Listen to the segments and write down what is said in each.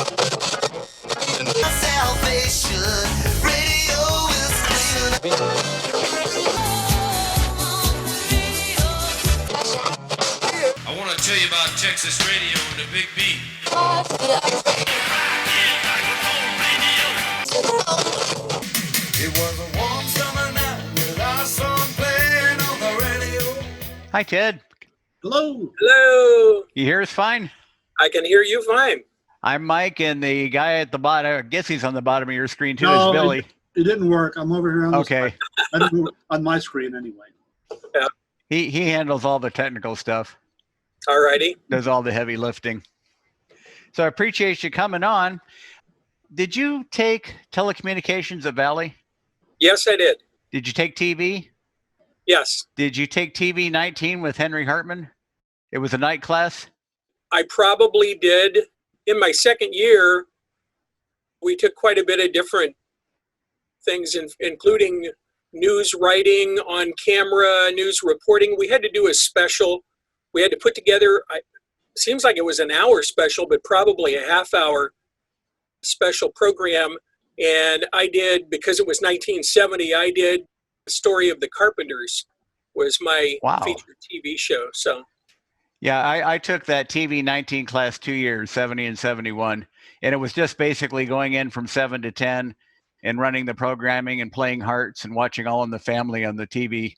I want to tell you about Texas radio and the Big B. It was a warm summer night with our song playing on the radio. Hi, Ted. Hello. Hello. You hear us fine? I can hear you fine. I'm Mike, and the guy at the bottom, I guess he's on the bottom of your screen too, No, is Billy. It didn't work. I'm over here on Okay. I didn't work on my screen anyway. Yeah. He handles all the technical stuff, All righty. does all the heavy lifting. So I appreciate you coming on. Did you take telecommunications at Valley? Yes, I did. Did you take TV? Yes. Did you take TV 19 with Henry Hartman? It was a night class? I probably did. In my second year, we took quite a bit of different things, including news writing on camera, news reporting. We had to do a special. We had to put together, seems like it was an hour special, but probably a half hour special program. And I did, because it was 1970, I did The Story of the Carpenters was my featured TV show. So. Yeah, I took that TV 19 class 2 years, 70 and 71. And it was just basically going in from 7 to 10 and running the programming and playing hearts and watching All in the Family on the TV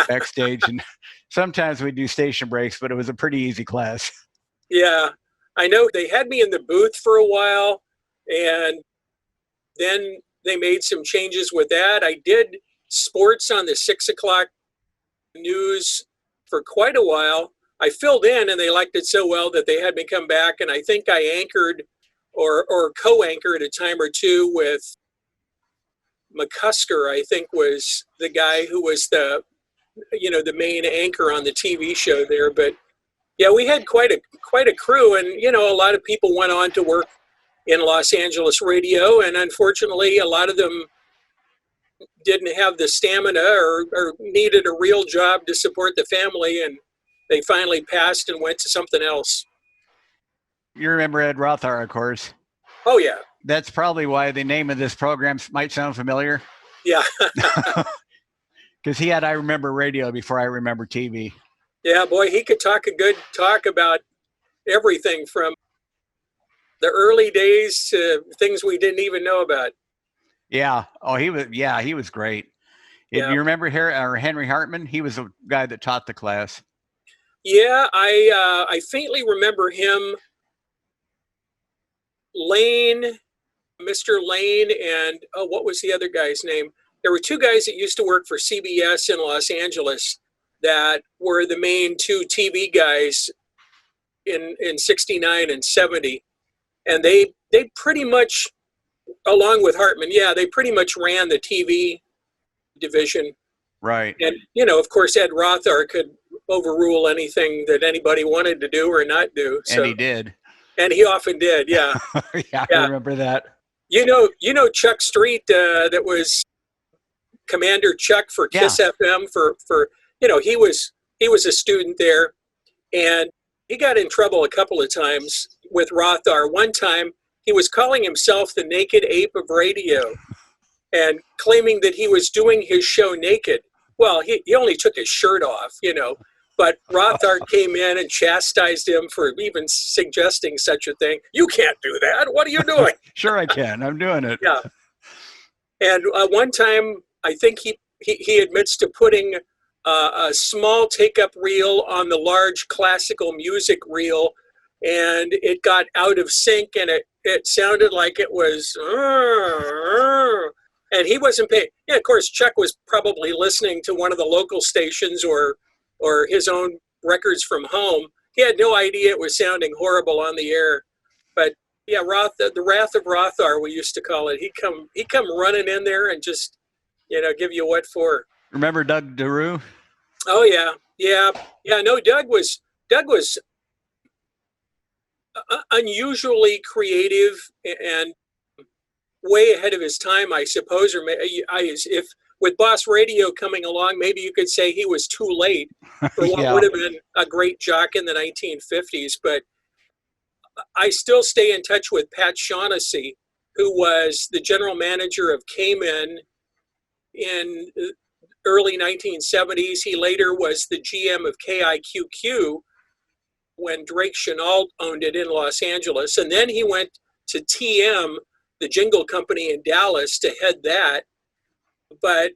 backstage. And sometimes we do station breaks, but it was a pretty easy class. Yeah, I know they had me in the booth for a while, and then they made some changes with that. I did sports on the 6 o'clock news for quite a while. I filled in, and they liked it so well that they had me come back, and I think I anchored or co-anchored a time or two with McCusker, I think was the guy who was the main anchor on the TV show there. But yeah, we had quite a crew, and a lot of people went on to work in Los Angeles radio, and unfortunately a lot of them didn't have the stamina or needed a real job to support the family, and they finally passed and went to something else. You remember Ed Rothar, of course. Oh yeah. That's probably why the name of this program might sound familiar. Yeah. Because he had I Remember Radio before I Remember TV. Yeah, boy, he could talk a good talk about everything from the early days to things we didn't even know about. Yeah. Oh, he was great. Yeah. You remember Henry Hartman? He was the guy that taught the class. Yeah, I faintly remember him. Lane, Mr. Lane, and what was the other guy's name? There were two guys that used to work for CBS in Los Angeles that were the main two TV guys in 69 and 70. And they pretty much, along with Hartman, they pretty much ran the TV division. Right. And, of course, Ed Rothar could overrule anything that anybody wanted to do or not do. So, and he did. And he often did, yeah. Yeah, I remember that. You know Chuck Street, that was Commander Chuck for KISS FM for he was a student there, and he got in trouble a couple of times with Rothar. One time he was calling himself the Naked Ape of Radio and claiming that he was doing his show naked. Well, he only took his shirt off, but Rothar came in and chastised him for even suggesting such a thing. You can't do that. What are you doing? Sure I can. I'm doing it. Yeah. And one time, I think he admits to putting a small take-up reel on the large classical music reel, and it got out of sync, and it sounded like it was, and he wasn't paying. Yeah, of course, Chuck was probably listening to one of the local stations or his own records from home. He had no idea it was sounding horrible on the air. But yeah, the wrath of Rothar, we used to call it. He'd come running in there and just, give you what for. Remember Doug DeRue? Oh yeah. No, Doug was unusually creative and way ahead of his time, I suppose. Or if with Boss Radio coming along, maybe you could say he was too late for what would have been a great jock in the 1950s. But I still stay in touch with Pat Shaughnessy, who was the general manager of KMEN in early 1970s. He later was the GM of KIQQ when Drake Chenault owned it in Los Angeles. And then he went to TM, the jingle company in Dallas, to head that. But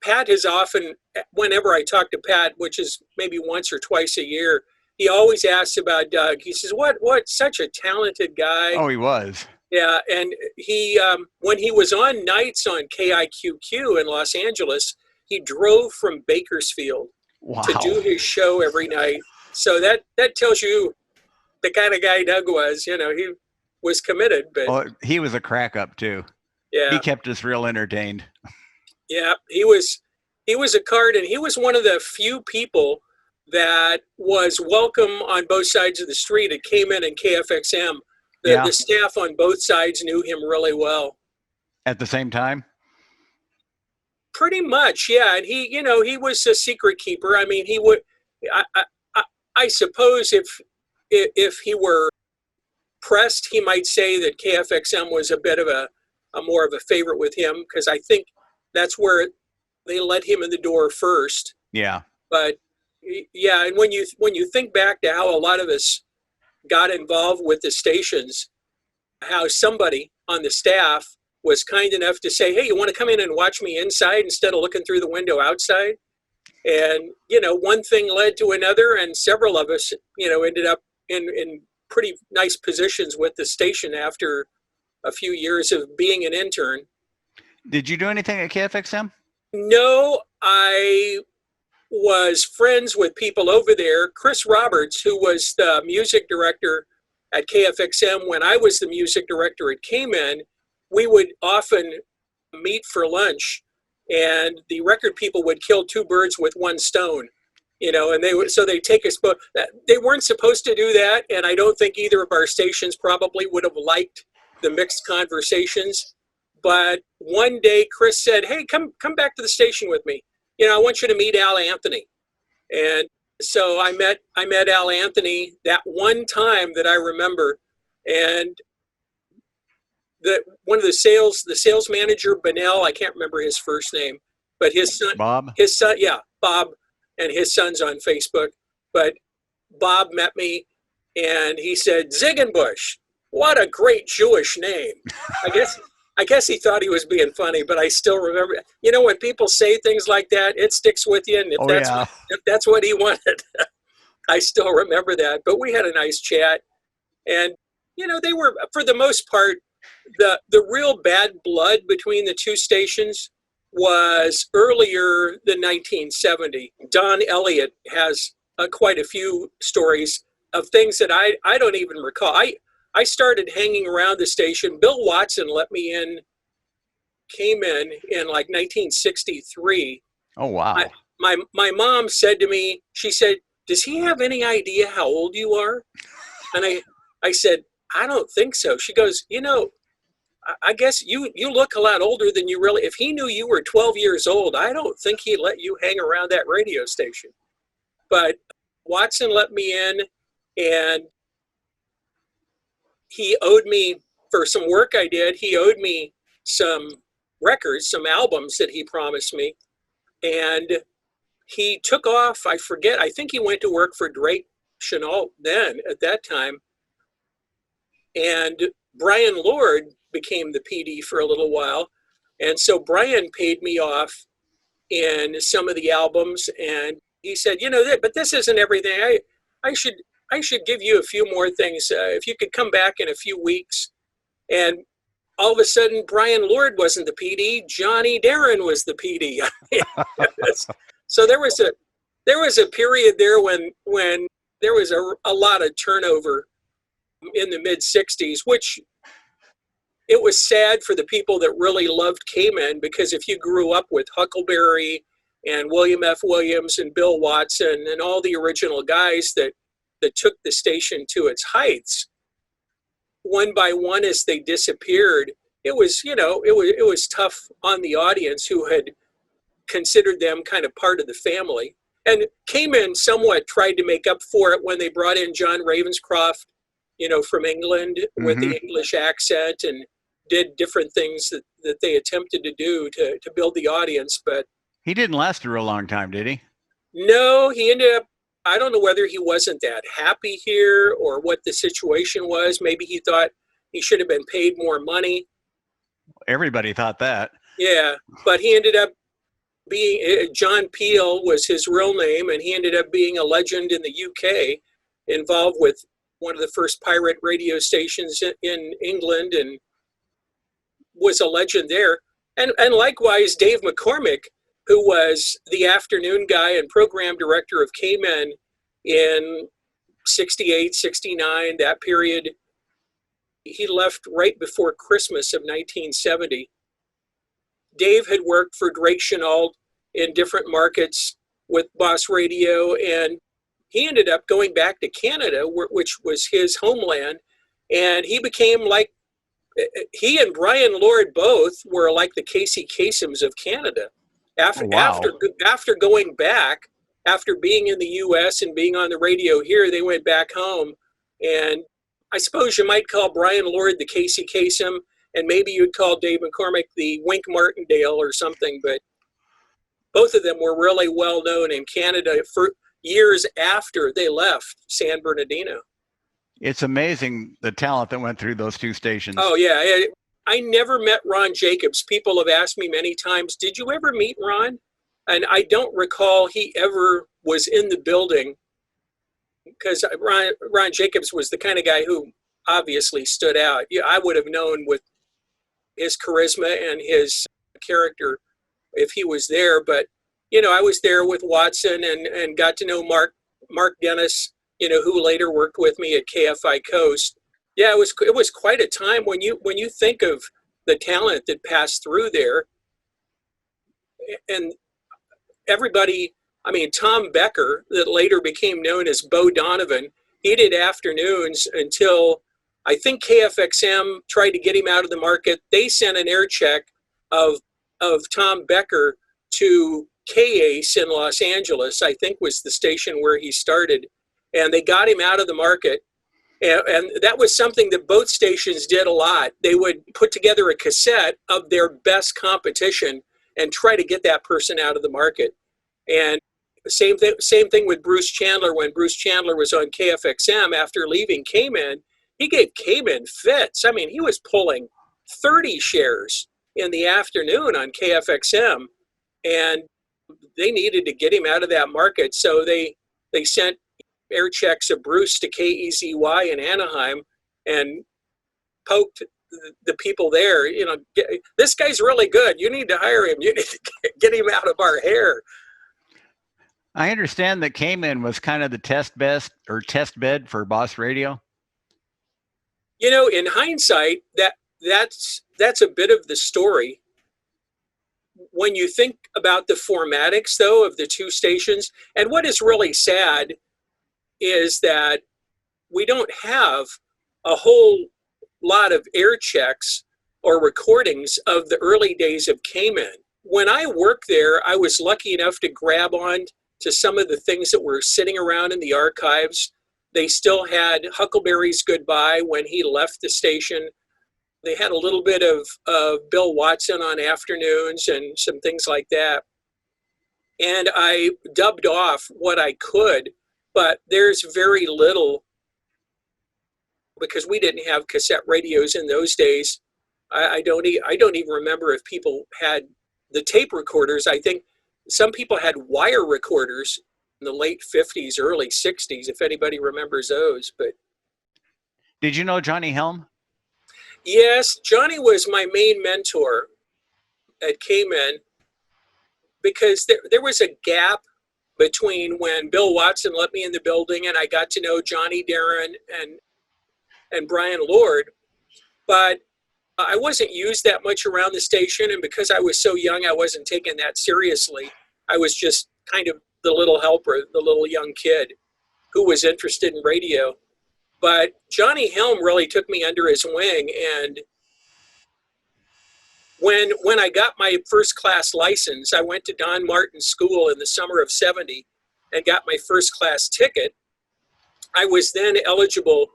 Pat has often, whenever I talk to Pat, which is maybe once or twice a year, he always asks about Doug. He says, what, such a talented guy. Oh, he was. Yeah, and he, when he was on nights on KIQQ in Los Angeles, he drove from Bakersfield to do his show every night. So that tells you the kind of guy Doug was. He was committed. But well, he was a crack up too. Yeah, he kept us real entertained. Yeah, he was a card, and he was one of the few people that was welcome on both sides of the street at KMEN and KFXM. The staff on both sides knew him really well. At the same time? Pretty much, yeah. And he was a secret keeper. I mean, he would. I suppose if he were pressed, he might say that KFXM was a bit of a more of a favorite with him, because I think that's where they let him in the door first. Yeah. But yeah, and when you think back to how a lot of us got involved with the stations, how somebody on the staff was kind enough to say, hey, you want to come in and watch me inside instead of looking through the window outside? And, one thing led to another, and several of us, ended up in pretty nice positions with the station after a few years of being an intern. Did you do anything at KFXM? No, I was friends with people over there. Chris Roberts, who was the music director at KFXM when I was the music director at KMEN, we would often meet for lunch, and the record people would kill two birds with one stone, and they'd take us, but they weren't supposed to do that. And I don't think either of our stations probably would have liked the mixed conversations. But one day Chris said, hey, come back to the station with me. I want you to meet Al Anthony. And so I met Al Anthony that one time that I remember. And one of the sales manager, Benell, I can't remember his first name, but his son, Bob, and his son's on Facebook. But Bob met me and he said, Ziegenbusch, what a great Jewish name. I guess he thought he was being funny, but I still remember, when people say things like that, it sticks with you. And if that's what he wanted, I still remember that. But we had a nice chat, and, they were, for the most part, the real bad blood between the two stations was earlier than 1970. Don Elliott has quite a few stories of things that I don't even recall. I started hanging around the station. Bill Watson let me in, came in like 1963. Oh, wow. My mom said to me, she said, does he have any idea how old you are? And I said, I don't think so. She goes, I guess you look a lot older than you really, if he knew you were 12 years old, I don't think he'd let you hang around that radio station. But Watson let me in, and he owed me, for some work I did, he owed me some records, some albums that he promised me. And he took off, I forget, I think he went to work for Drake Chenault then, at that time. And Brian Lord became the PD for a little while. And so Brian paid me off in some of the albums. And he said, but this isn't everything. I should give you a few more things. If you could come back in a few weeks. And all of a sudden, Brian Lord wasn't the PD. Johnny Darren was the PD. So there was a period there when there was a lot of turnover in the mid 60s, which it was sad for the people that really loved KMEN, because if you grew up with Huckleberry and William F. Williams and Bill Watson and all the original guys that took the station to its heights, one by one as they disappeared, it was tough on the audience who had considered them kind of part of the family. And KMEN somewhat tried to make up for it when they brought in John Ravenscroft from England with the English accent, and did different things that they attempted to do to build the audience. But he didn't last a real long time, did he? no, he ended up, I don't know whether he wasn't that happy here or what the situation was. Maybe he thought he should have been paid more money. Everybody thought that. Yeah, but he ended up being, John Peel was his real name, and he ended up being a legend in the UK, involved with one of the first pirate radio stations in England, and was a legend there. And likewise, Dave McCormick, who was the afternoon guy and program director of KMEN in 68, 69, that period. He left right before Christmas of 1970. Dave had worked for Drake Chenault in different markets with Boss Radio, and he ended up going back to Canada, which was his homeland, and he became like, he and Brian Lord both were like the Casey Kasems of Canada. After going back, after being in the U.S. and being on the radio here, they went back home, and I suppose you might call Brian Lord the Casey Kasem, and maybe you'd call Dave McCormick the Wink Martindale or something, but both of them were really well known in Canada for years after they left San Bernardino. It's amazing the talent that went through those two stations. Oh, yeah. I never met Ron Jacobs. People have asked me many times, did you ever meet Ron? And I don't recall he ever was in the building, because Ron Jacobs was the kind of guy who obviously stood out. Yeah, I would have known with his charisma and his character if he was there. But, I was there with Watson and got to know Mark Dennis, who later worked with me at KFI Coast. Yeah, it was quite a time when you think of the talent that passed through there. And everybody, Tom Becker, that later became known as Bo Donovan, he did afternoons until I think KFXM tried to get him out of the market. They sent an air check of Tom Becker to KACE in Los Angeles, I think was the station where he started. And they got him out of the market. And that was something that both stations did a lot. They would put together a cassette of their best competition and try to get that person out of the market. And same thing with Bruce Chandler. When Bruce Chandler was on KFXM after leaving KMEN, he gave KMEN fits. He was pulling 30 shares in the afternoon on KFXM, and they needed to get him out of that market. So they sent air checks of Bruce to KEZY in Anaheim and poked the people there, this guy's really good. You need to hire him. You need to get him out of our hair. I understand that KMEN was kind of the test bed for Boss Radio. In hindsight, that's a bit of the story. When you think about the formatics, though, of the two stations, and what is really sad is that we don't have a whole lot of air checks or recordings of the early days of KMEN. When I worked there, I was lucky enough to grab on to some of the things that were sitting around in the archives. They still had Huckleberry's Goodbye when he left the station. They had a little bit of Bill Watson on afternoons and some things like that. And I dubbed off what I could, but there's very little, because we didn't have cassette radios in those days. I don't even remember if people had the tape recorders. I think some people had wire recorders in the late 50s, early 60s, if anybody remembers those. But did you know Johnny Helm? Yes, Johnny was my main mentor at KMEN, because there was a gap between when Bill Watson let me in the building and I got to know Johnny Darren and Brian Lord, but I wasn't used that much around the station, and because I was so young, I wasn't taken that seriously. I was just kind of the little helper, the little young kid who was interested in radio. But Johnny Helm really took me under his wing, and when I got my first class license, I went to Don Martin's school in the summer of '70 and got my first class ticket. I was then eligible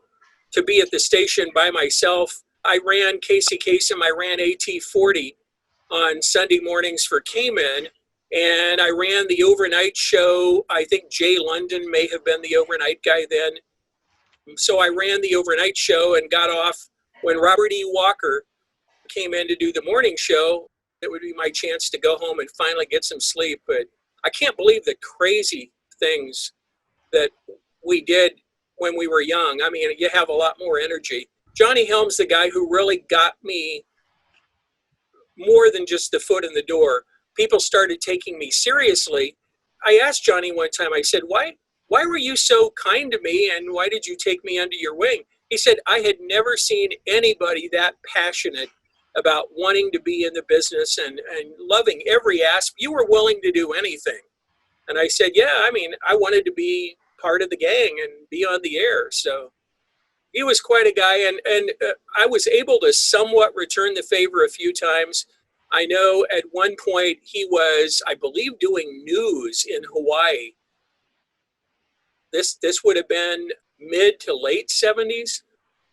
to be at the station by myself. I ran Casey Kasem, I ran AT40 on Sunday mornings for KMEN, and I ran the overnight show. I think Jay London may have been the overnight guy then. So I ran the overnight show and got off when Robert E. Walker came in to do the morning show. It would be my chance to go home and finally get some sleep. But I can't believe the crazy things that we did when we were young. I mean, you have a lot more energy. Johnny Helm's the guy who really got me more than just the foot in the door. People started taking me seriously. I asked Johnny one time, I said, why were you so kind to me, and why did you take me under your wing? He said, I had never seen anybody that passionate about wanting to be in the business and loving every aspect. You were willing to do anything. And I said, yeah, I mean, I wanted to be part of the gang and be on the air. So he was quite a guy, and I was able to somewhat return the favor a few times. I know at one point he was, I believe, doing news in Hawaii. This would have been mid to late 70s.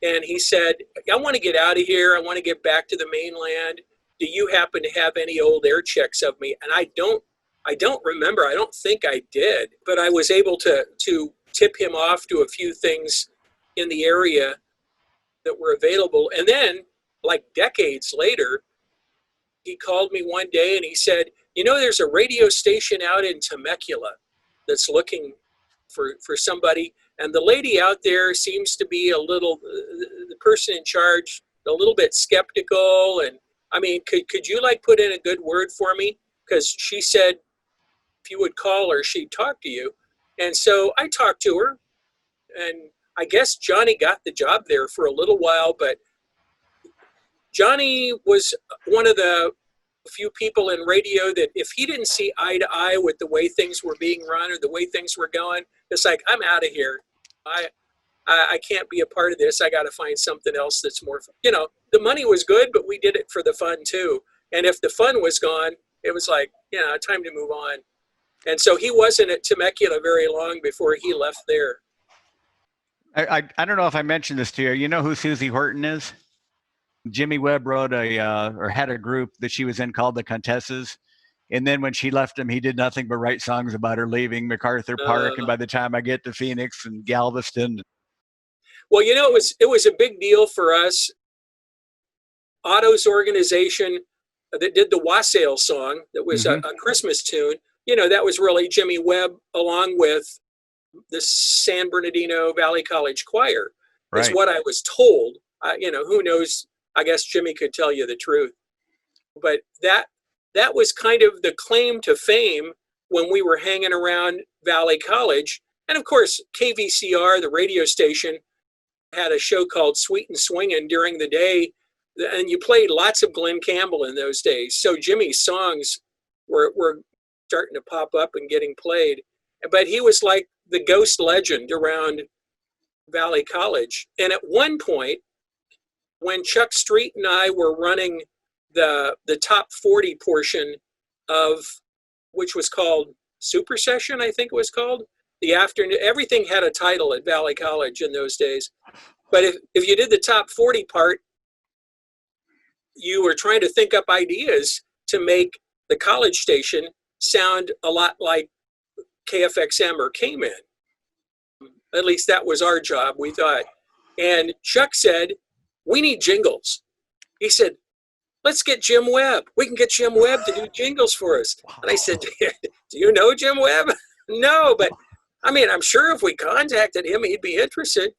And he said, I want to get out of here. I want to get back to the mainland. Do you happen to have any old air checks of me? And I don't remember. I don't think I did. But I was able to tip him off to a few things in the area that were available. And then, like decades later, he called me one day and he said, you know, there's a radio station out in Temecula that's looking for somebody. And the lady out there seems to be the person in charge, a little bit skeptical. And I mean, could you like put in a good word for me? Because she said, if you would call her, she'd talk to you. And so I talked to her, and I guess Johnny got the job there for a little while, but Johnny was one of the few people in radio that if he didn't see eye to eye with the way things were being run or the way things were going, it's like, I'm out of here. I can't be a part of this. I got to find something else that's more, the money was good, but we did it for the fun too. And if the fun was gone, it was like, time to move on. And so he wasn't at Temecula very long before he left there. I don't know if I mentioned this to you. You know who Susie Horton is? Jimmy Webb wrote had a group that she was in called the Contessas. And then when she left him, he did nothing but write songs about her leaving MacArthur Park. And by the time I get to Phoenix and Galveston. Well, it was a big deal for us. Otto's organization that did the Wassail song, that was a Christmas tune. That was really Jimmy Webb along with the San Bernardino Valley College Choir. Is what I was told. Who knows? I guess Jimmy could tell you the truth. But that was kind of the claim to fame when we were hanging around Valley College. And of course, KVCR, the radio station, had a show called Sweet and Swingin' during the day. And you played lots of Glenn Campbell in those days. So Jimmy's songs were starting to pop up and getting played. But he was like the ghost legend around Valley College. And at one point, when Chuck Street and I were running the top 40 portion of, which was called Super Session, I think it was called, the afternoon, everything had a title at Valley College in those days. But if you did the top 40 part, you were trying to think up ideas to make the college station sound a lot like KFXM or KMEN. At least that was our job, we thought. And Chuck said, we need jingles. He said, let's get Jim Webb. We can get Jim Webb to do jingles for us. And I said, do you know Jim Webb? No, but I mean, I'm sure if we contacted him, he'd be interested.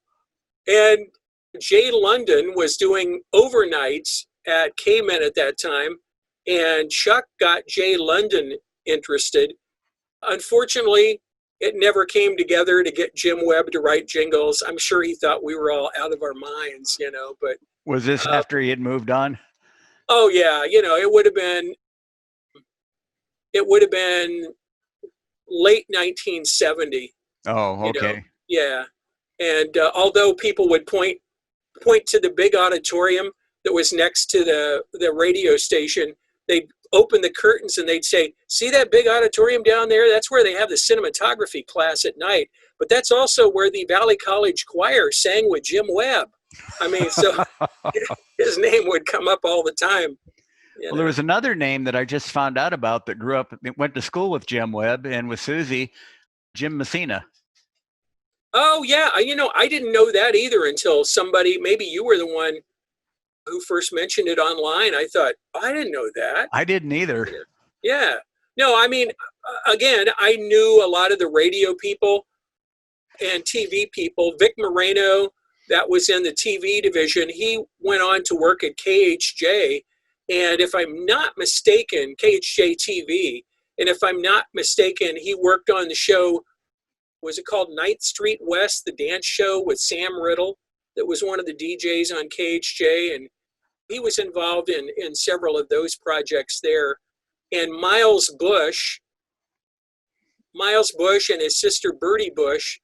And Jay London was doing overnights at KMEN at that time, and Chuck got Jay London interested. Unfortunately, it never came together to get Jim Webb to write jingles. I'm sure he thought we were all out of our minds, but. Was this after he had moved on? Oh yeah. It would have been late 1970. Oh, okay. Yeah. And although people would point to the big auditorium that was next to the radio station, they'd open the curtains and they'd say, see that big auditorium down there? That's where they have the cinematography class at night. but that's also where the Valley College choir sang with Jim Webb. I mean, so his name would come up all the time. Well, there was another name that I just found out about that grew up, went to school with Jim Webb and with Susie, Jim Messina. Oh, yeah. I didn't know that either until somebody, maybe you were the one who first mentioned it online. I thought, I didn't know that. I didn't either. Yeah. No, I mean, again, I knew a lot of the radio people and TV people. Vic Moreno, that was in the TV division. He went on to work at KHJ. And if I'm not mistaken, KHJ TV, and if I'm not mistaken, he worked on the show, was it called 9th Street West, the dance show with Sam Riddle, that was one of the DJs on KHJ, and he was involved in several of those projects there. And Miles Bush and his sister Bertie Bush,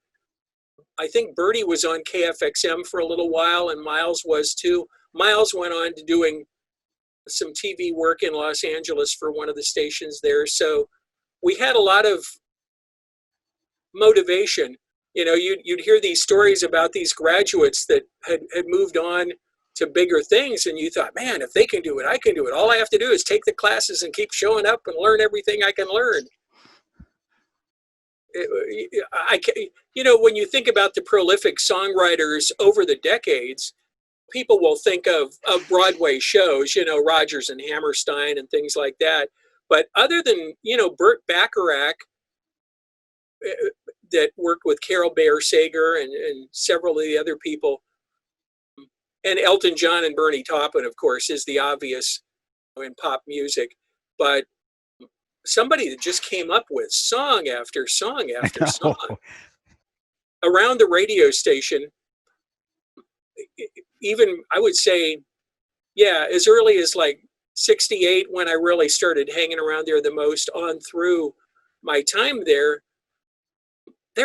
I think Bertie was on KFXM for a little while, and Miles was too. Miles went on to doing some TV work in Los Angeles for one of the stations there. So we had a lot of motivation. You'd hear these stories about these graduates that had moved on to bigger things, and you thought, man, if they can do it, I can do it. All I have to do is take the classes and keep showing up and learn everything I can learn. When you think about the prolific songwriters over the decades, people will think of Broadway shows, Rodgers and Hammerstein and things like that. But other than, Burt Bacharach, that worked with Carol Bayer Sager and several of the other people, and Elton John and Bernie Taupin, of course, is the obvious in pop music. But somebody that just came up with song after song after song around the radio station, even I would say, as early as like 68, when I really started hanging around there the most, on through my time there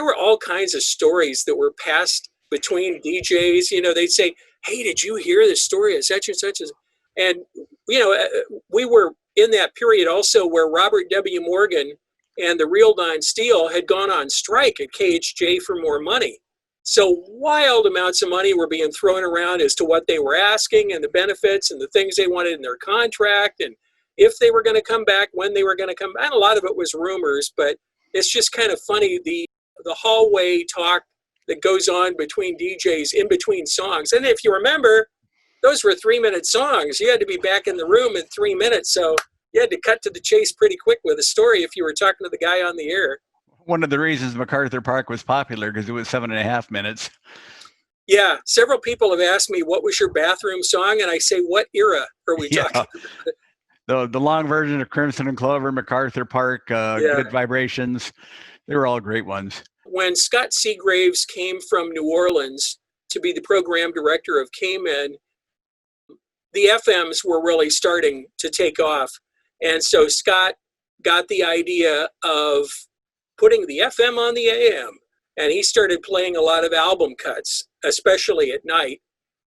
were all kinds of stories that were passed between DJs. They'd say, hey, did you hear the story of such and such? And, we were in that period also where Robert W. Morgan and the Real Don Steele had gone on strike at KHJ for more money. So wild amounts of money were being thrown around as to what they were asking and the benefits and the things they wanted in their contract and if they were going to come back, when they were going to come back. And a lot of it was rumors, but it's just kind of funny, the hallway talk that goes on between DJs in between songs. And if you remember, those were 3-minute songs. You had to be back in the room in 3 minutes. So you had to cut to the chase pretty quick with a story if you were talking to the guy on the air. One of the reasons MacArthur Park was popular because it was 7.5 minutes. Yeah. Several people have asked me, what was your bathroom song? And I say, what era are we talking about? The long version of Crimson and Clover, MacArthur Park, Good Vibrations. They were all great ones. When Scott Seagraves came from New Orleans to be the program director of KMEN, the FMs were really starting to take off. And so Scott got the idea of putting the FM on the AM. And he started playing a lot of album cuts, especially at night,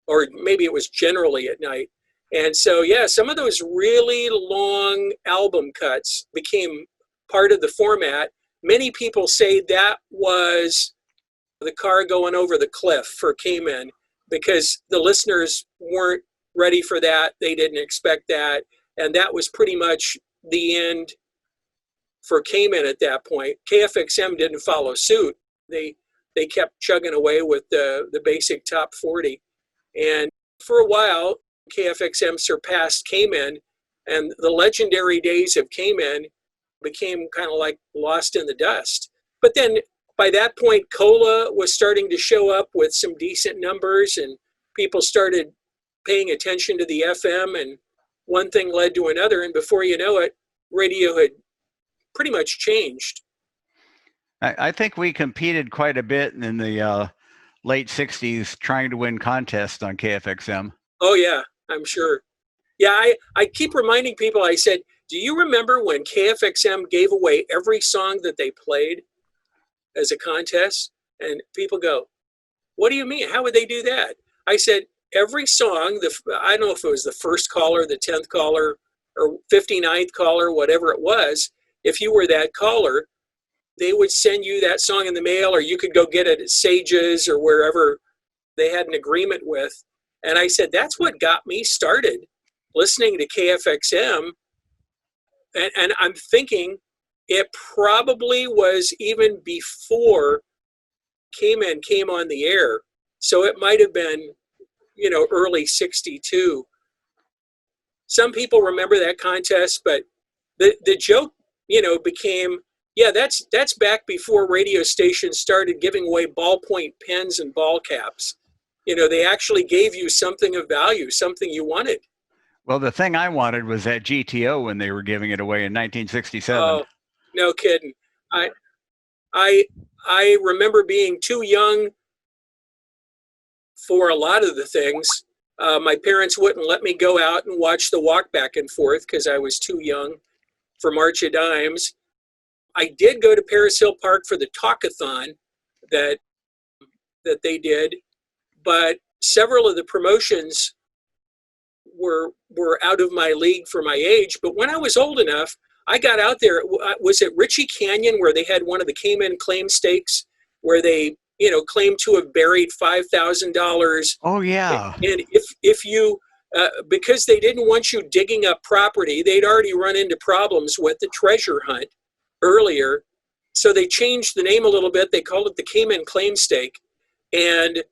or maybe it was generally at night. And so, some of those really long album cuts became part of the format. Many people say that was the car going over the cliff for KMEN because the listeners weren't ready for that. They didn't expect that. And that was pretty much the end for KMEN at that point. KFXM didn't follow suit. They kept chugging away with the basic top 40. And for a while, KFXM surpassed KMEN, and the legendary days of KMEN became kind of like lost in the dust. But then by that point, Cola was starting to show up with some decent numbers, and people started paying attention to the FM, and one thing led to another. And before you know it, radio had pretty much changed. I think we competed quite a bit in the late 60s trying to win contests on KFXM. Oh, yeah, I'm sure. Yeah, I keep reminding people, I said, do you remember when KFXM gave away every song that they played as a contest? And people go, what do you mean? How would they do that? I said, every song, I don't know if it was the first caller, the 10th caller, or 59th caller, whatever it was, if you were that caller, they would send you that song in the mail, or you could go get it at Sage's or wherever they had an agreement with. And I said, that's what got me started listening to KFXM. And I'm thinking it probably was even before KMEN came on the air. So it might have been, early 62. Some people remember that contest, but the joke, became, that's back before radio stations started giving away ballpoint pens and ball caps. They actually gave you something of value, something you wanted. Well, the thing I wanted was that GTO when they were giving it away in 1967. Oh, no kidding. I remember being too young for a lot of the things. My parents wouldn't let me go out and watch the walk back and forth because I was too young for March of Dimes. I did go to Paris Hill Park for the talkathon that they did, but several of the promotions were out of my league for my age. But when I was old enough, I got out there. Was it Ritchie Canyon where they had one of the KMEN claim stakes where they, claimed to have buried $5,000? Oh, yeah. And if you, because they didn't want you digging up property, they'd already run into problems with the treasure hunt earlier. So they changed the name a little bit. They called it the KMEN claim stake. And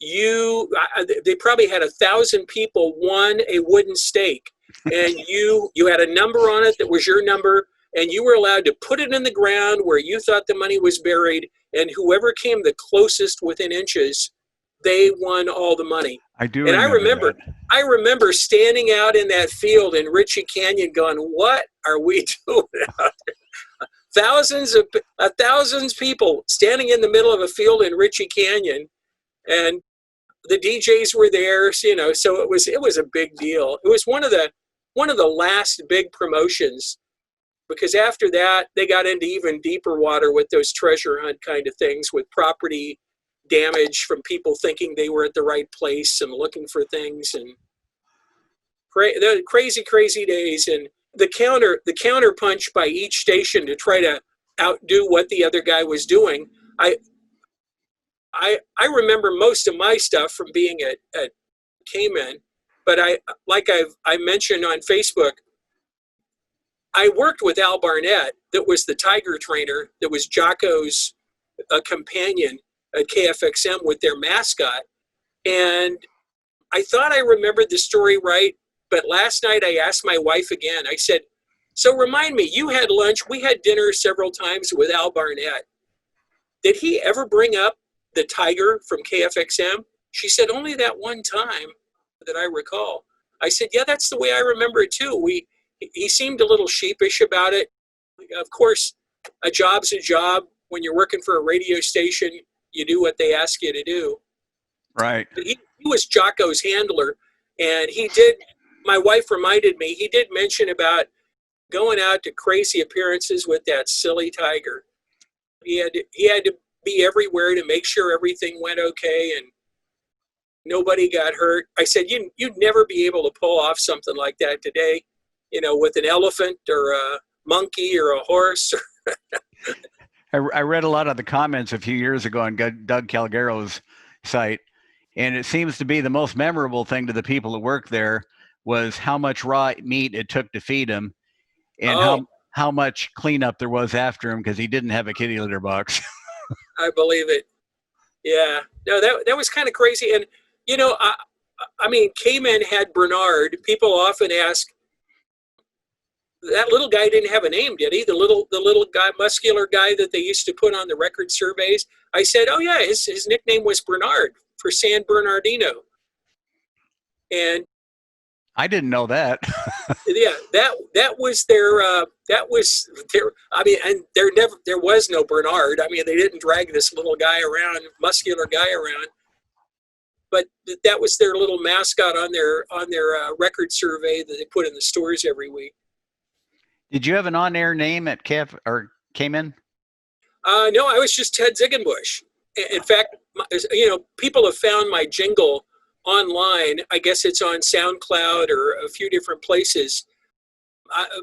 they probably had 1,000 people won a wooden stake, and you had a number on it that was your number, and you were allowed to put it in the ground where you thought the money was buried, and whoever came the closest within inches, they won all the money. I do. And that. I remember standing out in that field in Ritchie Canyon going, what are we doing out there? Thousands of people standing in the middle of a field in Ritchie Canyon, and the DJs were there, so it was a big deal. It was one of the last big promotions, because after that they got into even deeper water with those treasure hunt kind of things, with property damage from people thinking they were at the right place and looking for things, and crazy days. And the counter punch by each station to try to outdo what the other guy was doing. I remember most of my stuff from being at KMEN, but I mentioned on Facebook, I worked with Al Barnett, that was the Tiger trainer, that was Jocko's companion at KFXM with their mascot. And I thought I remembered the story right, but last night I asked my wife again. I said, so remind me, you had lunch, we had dinner several times with Al Barnett. Did he ever bring up the Tiger from KFXM? She said, only that one time that I recall. I said, yeah, that's the way I remember it too. He seemed a little sheepish about it. Of course, a job's a job. When you're working for a radio station, you do what they ask you to do. Right. But he was Jocko's handler, and my wife reminded me, he did mention about going out to crazy appearances with that silly Tiger. He had to be everywhere to make sure everything went okay and nobody got hurt. I said, you'd never be able to pull off something like that today, with an elephant or a monkey or a horse. I read a lot of the comments a few years ago on Doug Calgaro's site, and it seems to be the most memorable thing to the people who work there was how much raw meat it took to feed him, and how much cleanup there was after him because he didn't have a kitty litter box. I believe it. Yeah. No, that was kind of crazy. And, I mean, KMEN had Bernard. People often ask, that little guy didn't have a name, did he? The little guy, muscular guy that they used to put on the record surveys. I said, oh yeah, his nickname was Bernard for San Bernardino. And I didn't know that. yeah, that was their. I mean, and there was no Bernard. I mean, they didn't drag this little guy around, muscular guy around. But that was their little mascot on their record survey that they put in the stores every week. Did you have an on-air name at KMEN? No, I was just Ted Ziegenbusch. In fact, people have found my jingle online. I guess it's on SoundCloud or a few different places.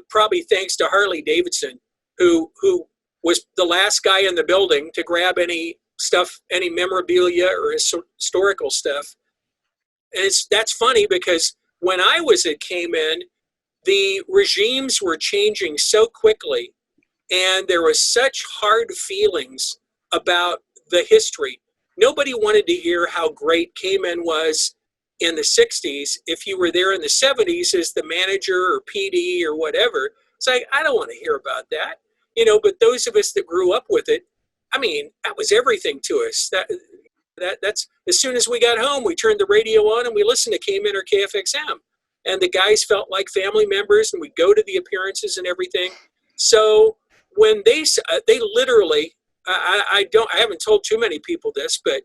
Probably thanks to Harley Davidson, who was the last guy in the building to grab any stuff, any memorabilia or historical stuff. And that's funny because when I was at KMEN, the regimes were changing so quickly, and there was such hard feelings about the history. Nobody wanted to hear how great KMEN was in the 60s if you were there in the 70s as the manager or PD or whatever. It's like, I don't want to hear about that. But those of us that grew up with it, I mean, that was everything to us. That's as soon as we got home, we turned the radio on and we listened to KMEN or KFXM. And the guys felt like family members, and we'd go to the appearances and everything. So when they literally, I haven't told too many people this, but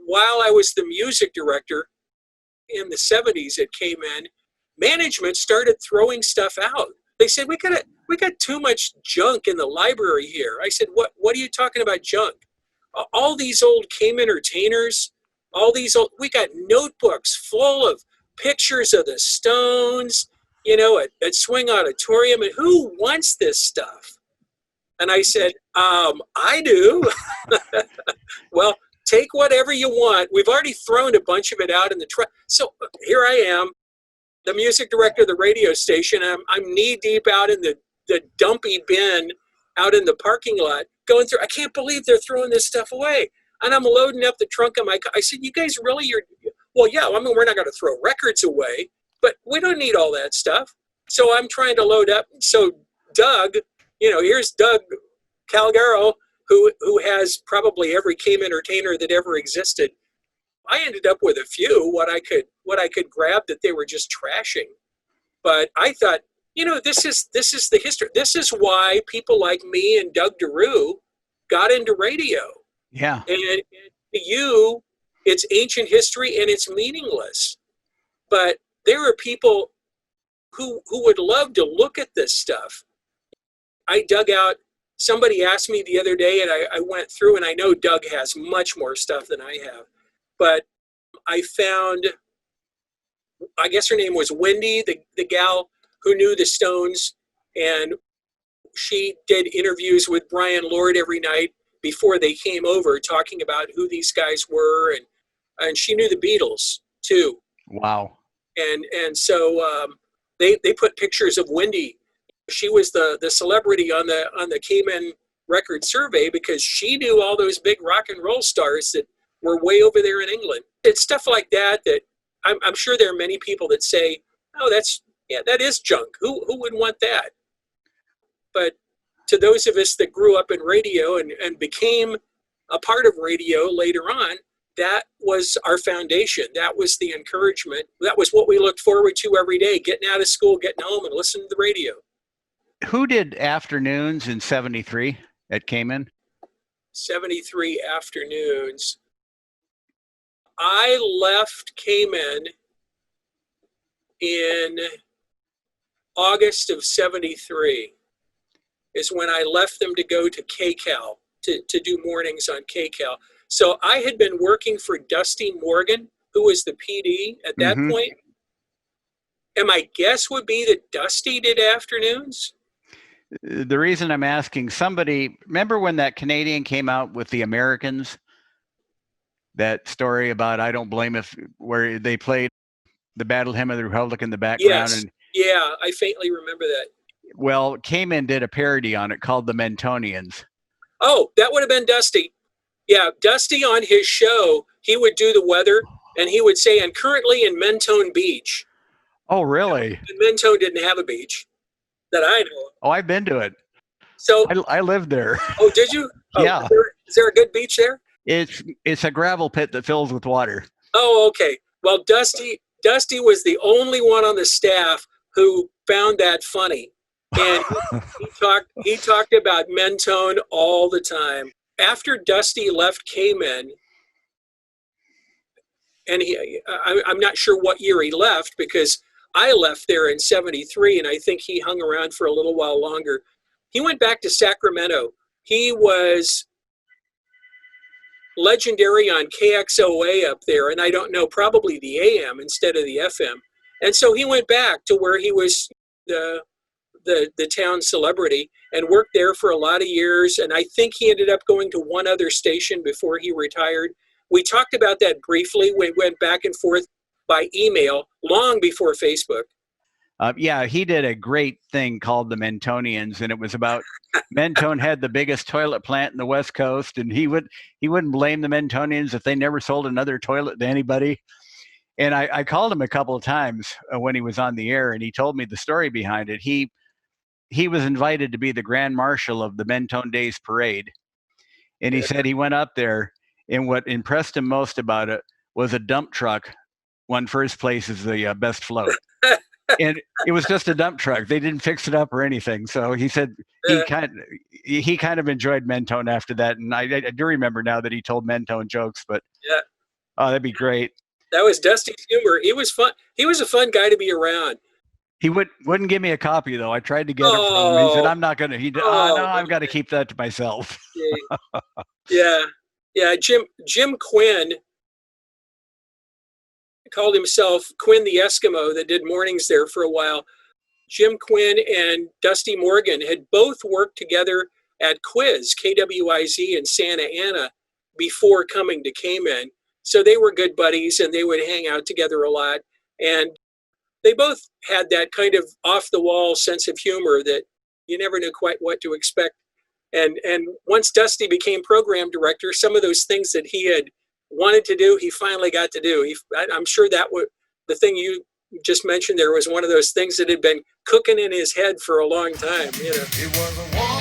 while I was the music director in the 70s at KMEN, management started throwing stuff out. They said, we got too much junk in the library here. I said, what are you talking about junk? All these old KMEN entertainers, we got notebooks full of pictures of the Stones, at Swing Auditorium, and who wants this stuff? And I said, I do. Well, take whatever you want. We've already thrown a bunch of it out in the truck. So here I am, the music director of the radio station. I'm knee deep out in the dumpy bin out in the parking lot going through. I can't believe they're throwing this stuff away. And I'm loading up the trunk of my car. I said, you guys really, well, yeah, I mean, we're not going to throw records away, but we don't need all that stuff. So I'm trying to load up. So Doug, here's Doug Calgaro, who has probably every KMEN entertainer that ever existed. I ended up with a few, what I could grab that they were just trashing. But I thought, this is the history. This is why people like me and Doug DeRue got into radio. Yeah. And to you, it's ancient history and it's meaningless. But there are people who would love to look at this stuff. I dug out, somebody asked me the other day, and I went through, and I know Doug has much more stuff than I have. But I found, I guess her name was Wendy, the gal who knew the Stones, and she did interviews with Brian Lord every night before they came over, talking about who these guys were, and she knew the Beatles too. Wow. And so they put pictures of Wendy. She was the celebrity on the KMEN record survey because she knew all those big rock and roll stars that were way over there in England. It's stuff like that I'm sure there are many people that say, oh, that is junk. Who would want that? But to those of us that grew up in radio and became a part of radio later on, that was our foundation. That was the encouragement. That was what we looked forward to every day, getting out of school, getting home, and listening to the radio. Who did afternoons in 73 at KMEN? 73 afternoons. I left KMEN in August of 73 is when I left them to go to KCAL, to do mornings on KCAL. So I had been working for Dusty Morgan, who was the PD at that point. And my guess would be that Dusty did afternoons. The reason I'm asking, remember when that Canadian came out with the Americans? That story about I Don't Blame where they played the Battle Hymn of the Republic in the background. Yes. Yeah, I faintly remember that. Well, KMEN did a parody on it called the Mentonians. Oh, that would have been Dusty. Yeah, Dusty on his show, he would do the weather, and he would say, and currently in Mentone Beach. Oh, really? And Mentone didn't have a beach that I know of. Oh, I've been to it. So I lived there. Oh, did you? Oh, yeah. Is there a good beach there? It's a gravel pit that fills with water. Oh, okay. Well, Dusty was the only one on the staff who found that funny. And he talked about Mentone all the time. After Dusty left KMEN, and I'm not sure what year he left because I left there in 73, and I think he hung around for a little while longer. He went back to Sacramento. He was legendary on KXOA up there, and I don't know, probably the AM instead of the FM. And so he went back to where he was the the town celebrity, and worked there for a lot of years. And I think he ended up going to one other station before he retired. We talked about that briefly. We went back and forth by email long before Facebook. Yeah, he did a great thing called the Mentonians, and it was about Mentone had the biggest toilet plant in the West Coast, and he wouldn't blame the Mentonians if they never sold another toilet to anybody. And I called him a couple of times when he was on the air, and he told me the story behind it. He was invited to be the Grand Marshal of the Mentone Days Parade, and he said he went up there, and what impressed him most about it was a dump truck won first place as the best float. And it was just a dump truck. They didn't fix it up or anything. So he said he kind of enjoyed Mentone after that. And I do remember now that he told Mentone jokes, but yeah, oh, that'd be great. That was Dusty's humor. He was fun. He was a fun guy to be around. He wouldn't give me a copy though. I tried to get it from him. He said, "I'm not gonna." No, I've got to keep that to myself. Yeah. Jim Quinn called himself Quinn the Eskimo that did mornings there for a while. Jim Quinn and Dusty Morgan had both worked together at Quiz, KWIZ in Santa Ana before coming to KMEN. So they were good buddies and they would hang out together a lot. And they both had that kind of off the wall sense of humor that you never knew quite what to expect. And once Dusty became program director, some of those things that he had wanted to do, he finally got to do. I'm sure that the thing you just mentioned there was one of those things that had been cooking in his head for a long time. It was a